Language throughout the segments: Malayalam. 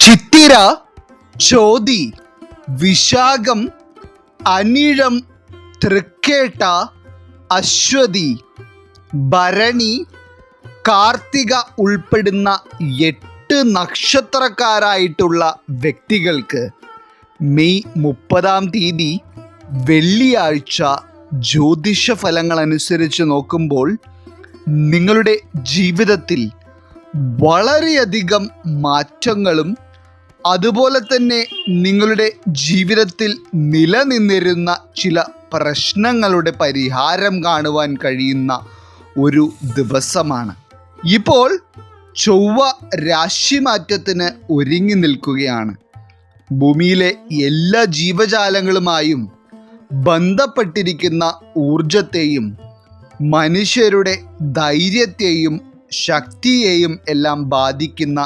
ചിത്തിര, ചോതി, വിശാഖം, അനിഴം, തൃക്കേട്ട, അശ്വതി, ഭരണി, കാർത്തിക ഉൾപ്പെടുന്ന 8 നക്ഷത്രക്കാരായിട്ടുള്ള വ്യക്തികൾക്ക് മെയ് 30 വെള്ളിയാഴ്ച ജ്യോതിഷ ഫലങ്ങൾ അനുസരിച്ച് നോക്കുമ്പോൾ നിങ്ങളുടെ ജീവിതത്തിൽ വളരെയധികം മാറ്റങ്ങളും അതുപോലെ തന്നെ നിങ്ങളുടെ ജീവിതത്തിൽ നിലനിന്നിരുന്ന ചില പ്രശ്നങ്ങളുടെ പരിഹാരം കാണുവാൻ കഴിയുന്ന ഒരു ദിവസമാണ്. ഇപ്പോൾ ചൊവ്വ രാശിമാറ്റത്തിന് ഒരുങ്ങി നിൽക്കുകയാണ്. ഭൂമിയിലെ എല്ലാ ജീവജാലങ്ങളുമായും ബന്ധപ്പെട്ടിരിക്കുന്ന ഊർജത്തെയും മനുഷ്യരുടെ ധൈര്യത്തെയും ശക്തിയെയും എല്ലാം ബാധിക്കുന്ന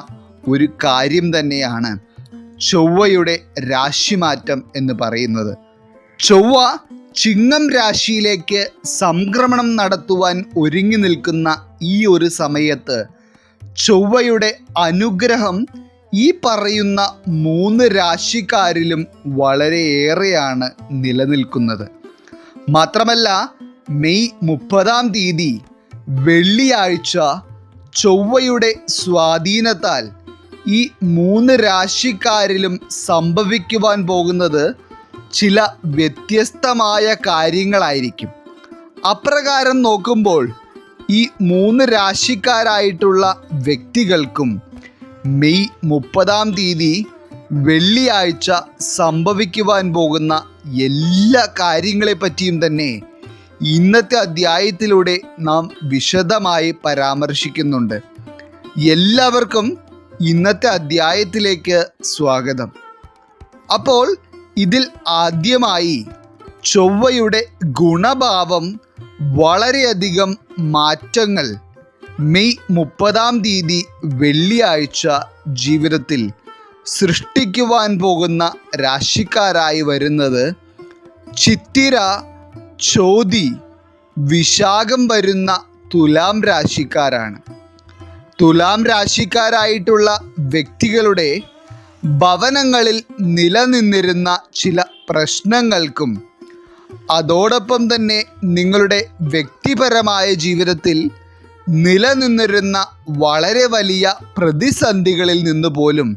ഒരു കാര്യം തന്നെയാണ് ചൊവ്വയുടെ രാശിമാറ്റം എന്ന് പറയുന്നത്. ചൊവ്വ ചിങ്ങം രാശിയിലേക്ക് സംക്രമണം നടത്തുവാൻ ഒരുങ്ങി നിൽക്കുന്ന ഈ ഒരു സമയത്ത് ചൊവ്വയുടെ അനുഗ്രഹം ഈ പറയുന്ന 3 രാശിക്കാരിലും വളരെയേറെയാണ് നിലനിൽക്കുന്നത്. മാത്രമല്ല മെയ് 30 വെള്ളിയാഴ്ച ചൊവ്വയുടെ സ്വാധീനത്താൽ ഈ 3 രാശിക്കാരിലും സംഭവിക്കുവാൻ പോകുന്നത് ചില വ്യത്യസ്തമായ കാര്യങ്ങളായിരിക്കും. അപ്രകാരം നോക്കുമ്പോൾ ഈ 3 രാശിക്കാരായിട്ടുള്ള വ്യക്തികൾക്കും മെയ് 30 വെള്ളിയാഴ്ച സംഭവിക്കുവാൻ പോകുന്ന എല്ലാ കാര്യങ്ങളെപ്പറ്റിയും തന്നെ ഇന്നത്തെ അധ്യായത്തിലൂടെ നാം വിശദമായി പരാമർശിക്കുന്നുണ്ട്. എല്ലാവർക്കും ഇന്നത്തെ അധ്യായത്തിലേക്ക് സ്വാഗതം. അപ്പോൾ ഇതിൽ ആദ്യമായി ചൊവ്വയുടെ ഗുണഭാവം വളരെയധികം മാറ്റങ്ങൾ മെയ് 30 വെള്ളിയാഴ്ച ജീവിതത്തിൽ സൃഷ്ടിക്കുവാൻ പോകുന്ന രാശിക്കാരായി വരുന്നത് ചിത്തിര, ചോതി, വിശാഖം വരുന്ന തുലാം രാശിക്കാരാണ്. തുലാം രാശിക്കാരായിട്ടുള്ള വ്യക്തികളുടെ ഭവനങ്ങളിൽ നിലനിന്നിരുന്ന ചില പ്രശ്നങ്ങൾക്കും അതോടൊപ്പം തന്നെ നിങ്ങളുടെ വ്യക്തിപരമായ ജീവിതത്തിൽ നിലനിന്നിരുന്ന വളരെ വലിയ പ്രതിസന്ധികളിൽ നിന്ന് പോലും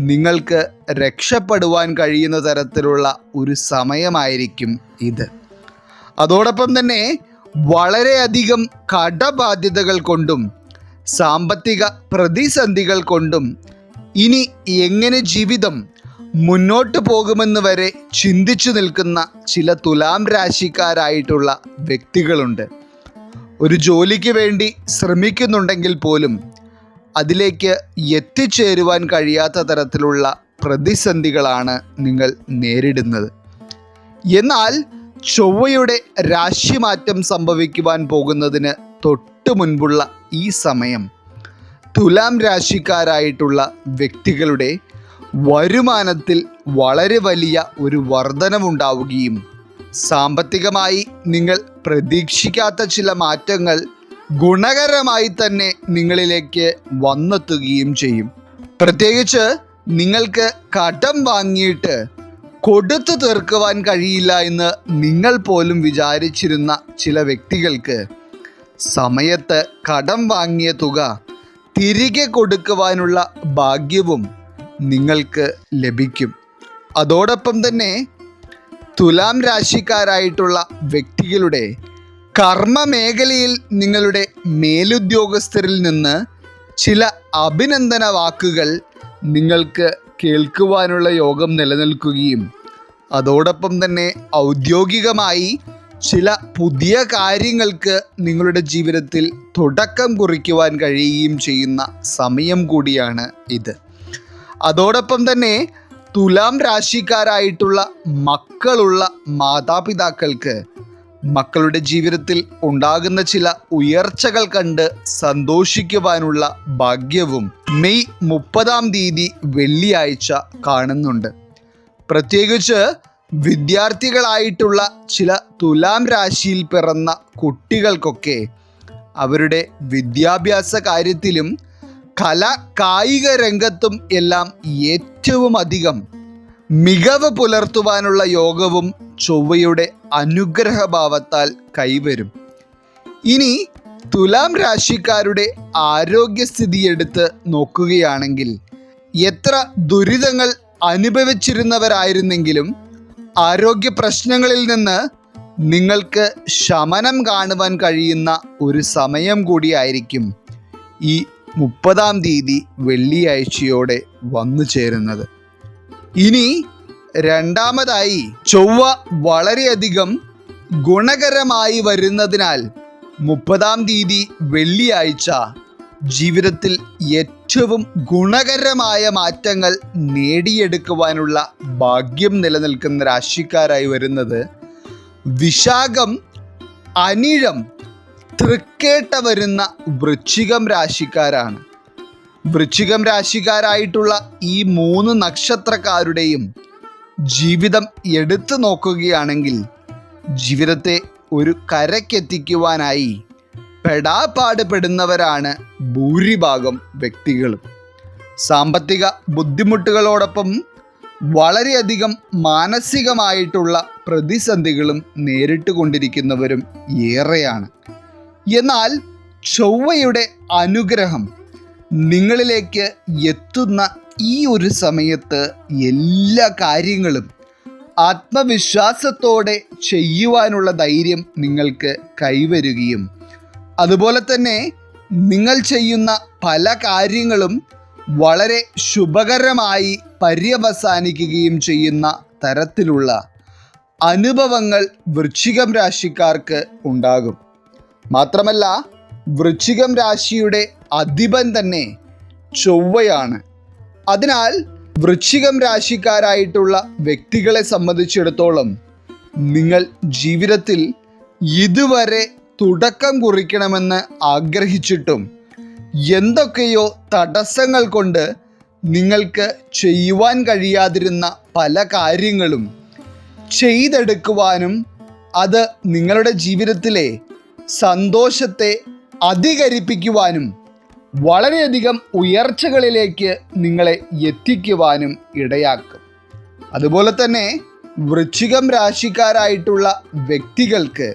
നിങ്ങൾക്ക് രക്ഷപ്പെടുവാൻ കഴിയുന്ന തരത്തിലുള്ള ഒരു സമയമായിരിക്കും ഇത്. അതോടൊപ്പം തന്നെ വളരെയധികം കടബാധ്യതകൾ കൊണ്ടും സാമ്പത്തിക പ്രതിസന്ധികൾ കൊണ്ടും ഇനി എങ്ങനെ ജീവിതം മുന്നോട്ട് പോകുമെന്ന് വരെ ചിന്തിച്ചു നിൽക്കുന്ന ചില തുലാം രാശിക്കാരായിട്ടുള്ള വ്യക്തികളുണ്ട്. ഒരു ജോലിക്ക് വേണ്ടി ശ്രമിക്കുന്നുണ്ടെങ്കിൽ പോലും അതിലേക്ക് എത്തിച്ചേരുവാൻ കഴിയാത്ത തരത്തിലുള്ള പ്രതിസന്ധികളാണ് നിങ്ങൾ നേരിടുന്നത്. എന്നാൽ ചൊവ്വയുടെ രാശിമാറ്റം സംഭവിക്കുവാൻ പോകുന്നതിന് തൊട്ട് മുൻപുള്ള ഈ സമയം തുലാം രാശിക്കാരായിട്ടുള്ള വ്യക്തികളുടെ വരുമാനത്തിൽ വളരെ വലിയ ഒരു വർധനവുണ്ടാവുകയും സാമ്പത്തികമായി നിങ്ങൾ പ്രതീക്ഷിക്കാത്ത ചില മാറ്റങ്ങൾ ഗുണകരമായി തന്നെ നിങ്ങളിലേക്ക് വന്നെത്തുകയും ചെയ്യും. പ്രത്യേകിച്ച് നിങ്ങൾക്ക് കടം വാങ്ങിയിട്ട് കൊടുത്തു തീർക്കുവാൻ കഴിയില്ല എന്ന് നിങ്ങൾ പോലും വിചാരിച്ചിരുന്ന ചില വ്യക്തികൾക്ക് സമയത്ത് കടം വാങ്ങിയ തുക തിരികെ കൊടുക്കുവാനുള്ള ഭാഗ്യവും നിങ്ങൾക്ക് ലഭിക്കും. അതോടൊപ്പം തന്നെ തുലാം രാശിക്കാരായിട്ടുള്ള വ്യക്തികളുടെ കർമ്മ മേഖലയിൽ നിങ്ങളുടെ മേലുദ്യോഗസ്ഥരിൽ നിന്ന് ചില അഭിനന്ദന വാക്കുകൾ നിങ്ങൾക്ക് കേൾക്കുവാനുള്ള യോഗം നിലനിൽക്കുകയും അതോടൊപ്പം തന്നെ ഔദ്യോഗികമായി ചില പുതിയ കാര്യങ്ങൾക്ക് നിങ്ങളുടെ ജീവിതത്തിൽ തുടക്കം കുറിക്കുവാൻ കഴിയുകയും ചെയ്യുന്ന സമയം കൂടിയാണ് ഇത്. അതോടൊപ്പം തന്നെ തുലാം രാശിക്കാരായിട്ടുള്ള മക്കളുള്ള മാതാപിതാക്കൾക്ക് മക്കളുടെ ജീവിതത്തിൽ ഉണ്ടാകുന്ന ചില ഉയർച്ചകൾ കണ്ട് സന്തോഷിക്കുവാനുള്ള ഭാഗ്യവും മെയ് 30 വെള്ളിയാഴ്ച കാണുന്നുണ്ട്. പ്രത്യേകിച്ച് വിദ്യാർത്ഥികളായിട്ടുള്ള ചില തുലാം രാശിയിൽ പിറന്ന കുട്ടികൾക്കൊക്കെ അവരുടെ വിദ്യാഭ്യാസ കാര്യത്തിലും കായിക രംഗത്തും എല്ലാം ഏറ്റവും അധികം മികവ് പുലർത്തുവാനുള്ള യോഗവും ചൊവ്വയുടെ അനുഗ്രഹഭാവത്താൽ കൈവരും. ഇനി തുലാം രാശിക്കാരുടെ ആരോഗ്യസ്ഥിതി എടുത്ത് നോക്കുകയാണെങ്കിൽ എത്ര ദുരിതങ്ങൾ അനുഭവിച്ചിരുന്നവരായിരുന്നെങ്കിലും ആരോഗ്യ പ്രശ്നങ്ങളിൽ നിന്ന് നിങ്ങൾക്ക് ശമനം കാണുവാൻ കഴിയുന്ന ഒരു സമയം കൂടിയായിരിക്കും ഈ 30-ാം തീയതി വെള്ളിയാഴ്ചയോടെ വന്നു ചേരുന്നത്. ഇനി രണ്ടാമതായി ചൊവ്വ വളരെയധികം ഗുണകരമായി വരുന്നതിനാൽ 30-ാം തീയതി വെള്ളിയാഴ്ച ജീവിതത്തിൽ ഏറ്റവും ഗുണകരമായ മാറ്റങ്ങൾ നേടിയെടുക്കുവാനുള്ള ഭാഗ്യം നിലനിൽക്കുന്ന രാശിക്കാരായി വരുന്നത് വിശാഖം, അനിഴം, തൃക്കേട്ട വരുന്ന വൃശ്ചികം രാശിക്കാരാണ്. വൃശ്ചികം രാശിക്കാരായിട്ടുള്ള ഈ 3 നക്ഷത്രക്കാരുടെയും ജീവിതം എടുത്തു നോക്കുകയാണെങ്കിൽ ജീവിതത്തെ ഒരു കരക്കെത്തിക്കുവാനായി പെടാപ്പാട് പെടുന്നവരാണ് ഭൂരിഭാഗം വ്യക്തികളും. സാമ്പത്തിക ബുദ്ധിമുട്ടുകളോടൊപ്പം വളരെയധികം മാനസികമായിട്ടുള്ള പ്രതിസന്ധികളും നേരിട്ട് കൊണ്ടിരിക്കുന്നവരും ഏറെയാണ്. എന്നാൽ ചൊവ്വയുടെ അനുഗ്രഹം നിങ്ങളിലേക്ക് എത്തുന്ന ഈ ഒരു സമയത്ത് എല്ലാ കാര്യങ്ങളും ആത്മവിശ്വാസത്തോടെ ചെയ്യുവാനുള്ള ധൈര്യം നിങ്ങൾക്ക് കൈവരുകയും അതുപോലെ തന്നെ നിങ്ങൾ ചെയ്യുന്ന പല കാര്യങ്ങളും വളരെ ശുഭകരമായി പര്യവസാനിക്കുകയും ചെയ്യുന്ന തരത്തിലുള്ള അനുഭവങ്ങൾ വൃശ്ചികം രാശിക്കാർക്ക് ഉണ്ടാകും. മാത്രമല്ല വൃശ്ചികം രാശിയുടെ അധിപൻ തന്നെ ചൊവ്വയാണ്. അതിനാൽ വൃശ്ചികം രാശിക്കാരായിട്ടുള്ള വ്യക്തികളെ സംബന്ധിച്ചിടത്തോളം നിങ്ങൾ ജീവിതത്തിൽ ഇതുവരെ തുടക്കം കുറിക്കണമെന്ന് ആഗ്രഹിച്ചിട്ടും എന്തൊക്കെയോ തടസ്സങ്ങൾ കൊണ്ട് നിങ്ങൾക്ക് ചെയ്യുവാൻ കഴിയാതിരുന്ന പല കാര്യങ്ങളും ചെയ്തെടുക്കുവാനും അത് നിങ്ങളുടെ ജീവിതത്തിലെ സന്തോഷത്തെ അധികരിപ്പിക്കുവാനും വളരെയധികം ഉയർച്ചകളിലേക്ക് നിങ്ങളെ എത്തിക്കുവാനും ഇടയാക്കും. അതുപോലെ തന്നെ വൃശ്ചികം രാശിക്കാരായിട്ടുള്ള വ്യക്തികൾക്ക്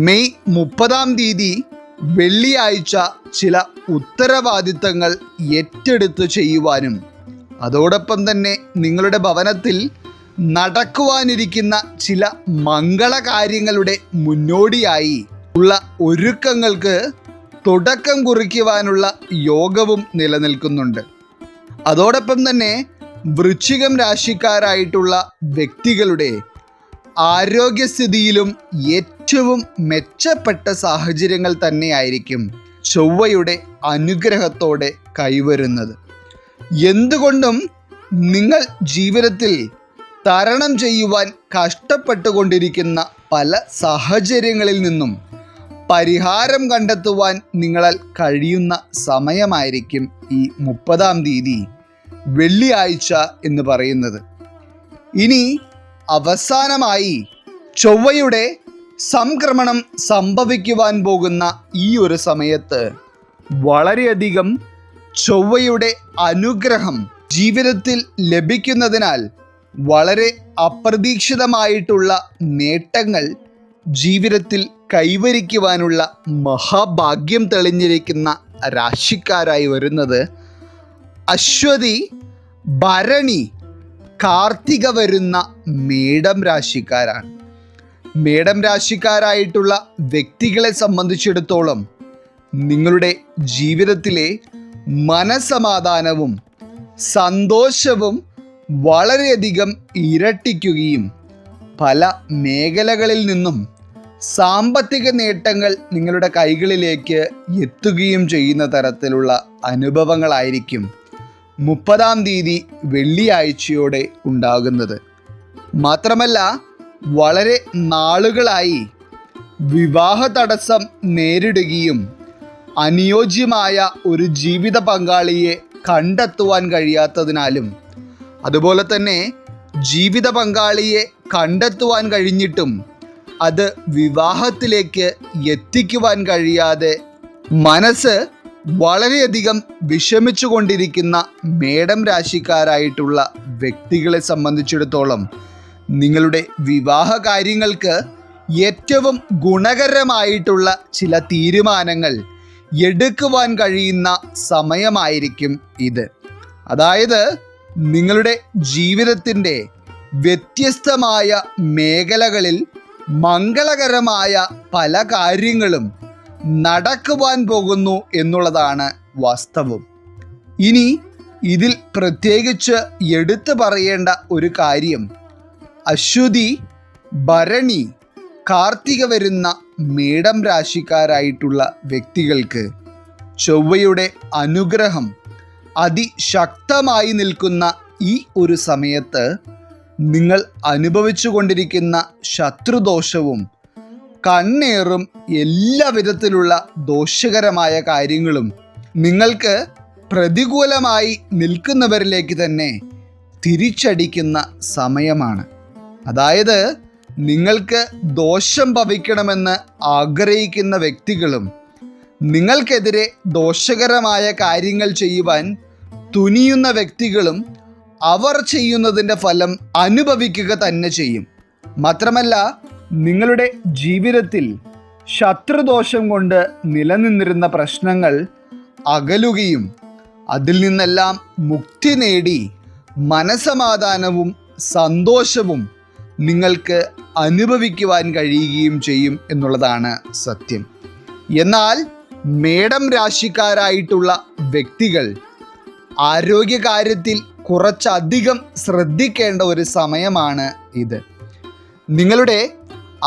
മെയ് 30-ാം തീയതി വെള്ളിയാഴ്ച ചില ഉത്തരവാദിത്തങ്ങൾ ഏറ്റെടുത്ത് ചെയ്യുവാനും അതോടൊപ്പം തന്നെ നിങ്ങളുടെ ഭവനത്തിൽ നടക്കുവാനിരിക്കുന്ന ചില മംഗളകാര്യങ്ങളുടെ മുന്നോടിയായി ഉള്ള ഒരുക്കങ്ങൾക്ക് തുടക്കം കുറിക്കുവാനുള്ള യോഗവും നിലനിൽക്കുന്നുണ്ട്. അതോടൊപ്പം തന്നെ വൃശ്ചികം രാശിക്കാരായിട്ടുള്ള വ്യക്തികളുടെ ആരോഗ്യസ്ഥിതിയിലും ഏറ്റവും മെച്ചപ്പെട്ട സാഹചര്യങ്ങൾ തന്നെയായിരിക്കും ചൊവ്വയുടെ അനുഗ്രഹത്തോടെ കൈവരുന്നത്. എന്തുകൊണ്ടും നിങ്ങൾ ജീവിതത്തിൽ തരണം ചെയ്യുവാൻ കഷ്ടപ്പെട്ടുകൊണ്ടിരിക്കുന്ന പല സാഹചര്യങ്ങളിൽ നിന്നും പരിഹാരം കണ്ടെത്തുവാൻ നിങ്ങളാൽ കഴിയുന്ന സമയമായിരിക്കും ഈ 30-ാം തീയതി വെള്ളിയാഴ്ച എന്ന് പറയുന്നത്. ഇനി അവസാനമായി ചൊവ്വയുടെ സംക്രമണം സംഭവിക്കുവാൻ പോകുന്ന ഈ ഒരു സമയത്ത് വളരെയധികം ചൊവ്വയുടെ അനുഗ്രഹം ജീവിതത്തിൽ ലഭിക്കുന്നതിനാൽ വളരെ അപ്രതീക്ഷിതമായിട്ടുള്ള നേട്ടങ്ങൾ ജീവിതത്തിൽ കൈവരിക്കുവാനുള്ള മഹാഭാഗ്യം തെളിഞ്ഞിരിക്കുന്ന രാശിക്കാരായി വരുന്നത് അശ്വതി, ഭരണി, കാർത്തിക വരുന്ന മേടം രാശിക്കാരാണ്. മേടം രാശിക്കാരായിട്ടുള്ള വ്യക്തികളെ സംബന്ധിച്ചിടത്തോളം നിങ്ങളുടെ ജീവിതത്തിലെ മനസമാധാനവും സന്തോഷവും വളരെയധികം ഇരട്ടിക്കുകയും പല മേഖലകളിൽ നിന്നും സാമ്പത്തിക നേട്ടങ്ങൾ നിങ്ങളുടെ കൈകളിലേക്ക് എത്തുകയും ചെയ്യുന്ന തരത്തിലുള്ള അനുഭവങ്ങളായിരിക്കും 30-ാം തീയതി വെള്ളിയാഴ്ചയോടെ ഉണ്ടാകുന്നത്. മാത്രമല്ല വളരെ നാളുകളായി വിവാഹ തടസ്സം നേരിടുകയും അനുയോജ്യമായ ഒരു ജീവിത പങ്കാളിയെ കണ്ടെത്തുവാൻ കഴിയാത്തതിനാലും അതുപോലെ തന്നെ ജീവിത പങ്കാളിയെ കണ്ടെത്തുവാൻ കഴിഞ്ഞിട്ടും അത് വിവാഹത്തിലേക്ക് എത്തിക്കുവാൻ കഴിയാതെ മനസ്സ് വളരെയധികം വിഷമിച്ചു കൊണ്ടിരിക്കുന്ന മേടം രാശിക്കാരായിട്ടുള്ള വ്യക്തികളെ സംബന്ധിച്ചിടത്തോളം നിങ്ങളുടെ വിവാഹ കാര്യങ്ങൾക്ക് ഏറ്റവും ഗുണകരമായിട്ടുള്ള ചില തീരുമാനങ്ങൾ എടുക്കുവാൻ കഴിയുന്ന സമയമായിരിക്കും ഇത്. അതായത് നിങ്ങളുടെ ജീവിതത്തിൻ്റെ വ്യത്യസ്തമായ മേഖലകളിൽ മംഗളകരമായ പല കാര്യങ്ങളും നടക്കുവാൻ പോകുന്നു എന്നുള്ളതാണ് വാസ്തവം. ഇനി ഇതിൽ പ്രത്യേകിച്ച് എടുത്തു പറയേണ്ട ഒരു കാര്യം, അശ്വതി, ഭരണി, കാർത്തിക വരുന്ന മേടം രാശിക്കാരായിട്ടുള്ള വ്യക്തികൾക്ക് ചൊവ്വയുടെ അനുഗ്രഹം അതിശക്തമായി നിൽക്കുന്ന ഈ ഒരു സമയത്ത് നിങ്ങൾ അനുഭവിച്ചു കൊണ്ടിരിക്കുന്ന ശത്രുദോഷവും കണ്ണേറും എല്ലാ വിധത്തിലുള്ള ദോഷകരമായ കാര്യങ്ങളും നിങ്ങൾക്ക് പ്രതികൂലമായി നിൽക്കുന്നവരിലേക്ക് തന്നെ തിരിച്ചടിക്കുന്ന സമയമാണ്. അതായത് നിങ്ങൾക്ക് ദോഷം ഭവിക്കണമെന്ന് ആഗ്രഹിക്കുന്ന വ്യക്തികളും നിങ്ങൾക്കെതിരെ ദോഷകരമായ കാര്യങ്ങൾ ചെയ്യുവാൻ തുനിയുന്ന വ്യക്തികളും അവർ ചെയ്യുന്നതിൻ്റെ ഫലം അനുഭവിക്കുക തന്നെ ചെയ്യും. മാത്രമല്ല, നിങ്ങളുടെ ജീവിതത്തിൽ ശത്രുദോഷം കൊണ്ട് നിലനിന്നിരുന്ന പ്രശ്നങ്ങൾ അകലുകയും അതിൽ നിന്നെല്ലാം മുക്തി നേടി മനസമാധാനവും സന്തോഷവും നിങ്ങൾക്ക് അനുഭവിക്കുവാൻ കഴിയുകയും ചെയ്യും എന്നുള്ളതാണ് സത്യം. എന്നാൽ മേടം രാശിക്കാരായിട്ടുള്ള വ്യക്തികൾ ആരോഗ്യകാര്യത്തിൽ കുറച്ചധികം ശ്രദ്ധിക്കേണ്ട ഒരു സമയമാണ് ഇത്. നിങ്ങളുടെ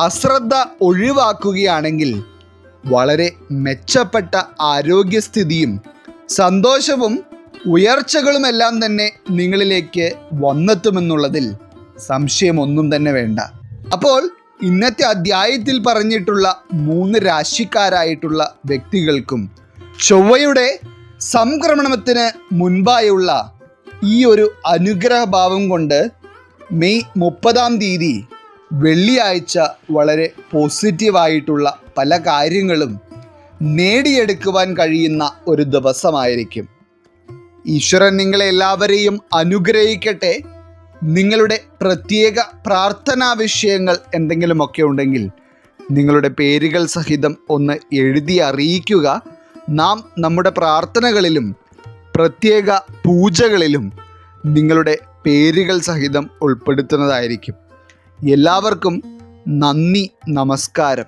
അശ്രദ്ധ ഒഴിവാക്കുകയാണെങ്കിൽ വളരെ മെച്ചപ്പെട്ട ആരോഗ്യസ്ഥിതിയും സന്തോഷവും ഉയർച്ചകളുമെല്ലാം തന്നെ നിങ്ങളിലേക്ക് വന്നെത്തുമെന്നുള്ളതിൽ സംശയമൊന്നും തന്നെ വേണ്ട. അപ്പോൾ ഇന്നത്തെ അധ്യായത്തിൽ പറഞ്ഞിട്ടുള്ള 3 രാശിക്കാരായിട്ടുള്ള വ്യക്തികൾക്കും ചൊവ്വയുടെ സംക്രമണത്തിന് മുൻപായുള്ള ഈ ഒരു അനുഗ്രഹഭാവം കൊണ്ട് മെയ് 30-ാം തീയതി വെള്ളിയാഴ്ച വളരെ പോസിറ്റീവായിട്ടുള്ള പല കാര്യങ്ങളും നേടിയെടുക്കുവാൻ കഴിയുന്ന ഒരു ദിവസമായിരിക്കും. ഈശ്വരൻ നിങ്ങളെ എല്ലാവരെയും അനുഗ്രഹിക്കട്ടെ. നിങ്ങളുടെ പ്രത്യേക പ്രാർത്ഥനാ വിഷയങ്ങൾ എന്തെങ്കിലുമൊക്കെ ഉണ്ടെങ്കിൽ നിങ്ങളുടെ പേരുകൾ സഹിതം ഒന്ന് എഴുതി അറിയിക്കുക. നാം നമ്മുടെ പ്രാർത്ഥനകളിലും പ്രത്യേക പൂജകളിലും നിങ്ങളുടെ പേരുകൾ സഹിതം ഉൾപ്പെടുത്തുന്നതായിരിക്കും. എല്ലാവർക്കും നന്ദി, നമസ്കാരം.